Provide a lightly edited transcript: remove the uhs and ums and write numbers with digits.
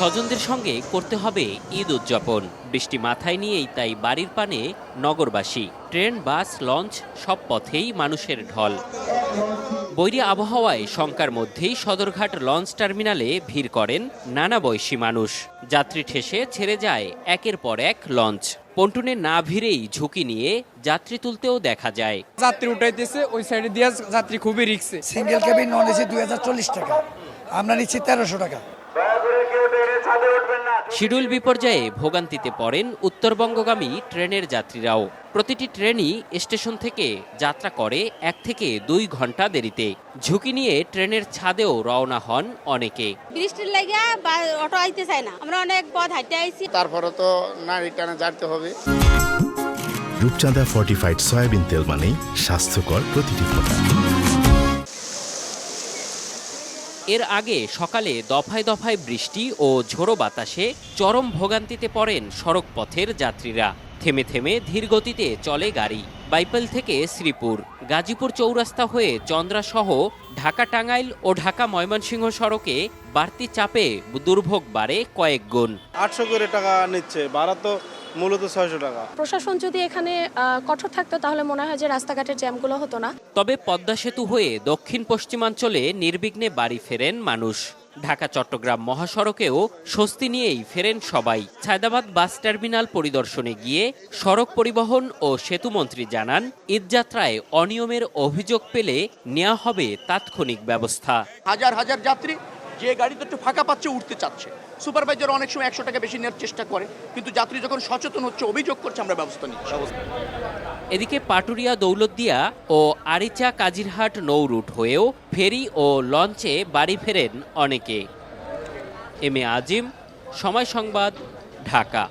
স্বজনদের সঙ্গে করতে হবে ঈদ উদযাপন। বৃষ্টি মাথায় নিয়েই তাই বাড়ির পানে নগরবাসী। ট্রেন, বাস, লঞ্চ সব পথেই মানুষের ঢল। বৈরী আবহাওয়ায় শঙ্কার মধ্যেই সদরঘাট লঞ্চ টার্মিনালে ভিড় করেন নানা বয়সী মানুষ। যাত্রী ঠেসে ছেড়ে যায় একের পর এক লঞ্চ। পন্টুনে না ভিড়েই ঝুঁকি নিয়ে যাত্রী তুলতেও দেখা যায়। যাত্রী উঠাইতেছে ওই সাইডে দিয়ে, যাত্রী খুবই রিস্কে। সিঙ্গেল কেবিন নন এসি 2040 টাকা, আমরা নিচ্ছি 1300 টাকা। শিডিউল বিপর্যয়ে ভোগান্তিতে পড়েন উত্তরবঙ্গগামী ট্রেনের যাত্রীরাও। প্রতিটি ট্রেনই স্টেশন থেকে যাত্রা করে 1 থেকে 2 ঘন্টা দেরিতে। ঝুঁকি নিয়ে ট্রেনের ছাদেও রওনা হন অনেকে। বৃষ্টির লাগিয়া বা অটো আইতে চায় না, আমরা অনেক পথ হাঁটতে আইছি। তারপরে তো না রিটার্নে যেতে হবে। রূপচাঁদা ফর্টিফাইড সয়াবিন তেল মানেই স্বাস্থ্যকর প্রতিটি ফোঁটা। এর আগে সকালে দফায় দফায় বৃষ্টি ও ঝোড়ো বাতাসে চরম ভোগান্তিতে পড়েন সড়ক পথের যাত্রীরা। থেমে থেমে ধীর গতিতে চলে গাড়ি। বাইপাল থেকে শ্রীপুর, গাজীপুর চৌরাস্তা হয়ে চন্দ্রাসহ ঢাকা টাঙ্গাইল ও ঢাকা ময়মনসিংহ সড়কে বাড়তি চাপে দুর্ভোগ বাড়ে কয়েক গুণ। 800 করে টাকা নিচ্ছে, ভাড়া তো মূলত 600 টাকা। প্রশাসন যদি এখানে কঠোর থাকতো তাহলে মনে হয় যে রাস্তাঘাটের জ্যামগুলো হতো না। তবে পদ্মা সেতু হয়ে দক্ষিণ পশ্চিমাঞ্চলে নির্বিঘ্নে বাড়ি ফেরেন মানুষ। ঢাকা চট্টগ্রাম মহাসড়কেও স্বস্তি নিয়েই ফেরেন সবাই। ছায়দাবাদ বাস টার্মিনাল পরিদর্শনে গিয়ে সড়ক পরিবহন ও সেতুমন্ত্রী জানান, ঈদযাত্রায় অনিয়মের অভিযোগ পেলে নেওয়া হবে তাৎক্ষণিক ব্যবস্থা। হাজার হাজার যাত্রী যে গাড়িতে একটু ফাঁকা পাচ্ছে উঠতে চাচ্ছে, সুপারভাইজার অনেক সময় 100 টাকা বেশি নেওয়ার চেষ্টা করে, কিন্তু যাত্রী যখন সচেতন হচ্ছে, অভিযোগ করছে, আমরা ব্যবস্থা নিচ্ছি। এদিকে পাটুরিয়া দৌলতদিয়া ও আরিচা কাজিরহাট নৌ রুট হয়েও ফেরি ও লঞ্চে বাড়ি ফেরেন অনেকে। এম এ আজিম, সময় সংবাদ, ঢাকা।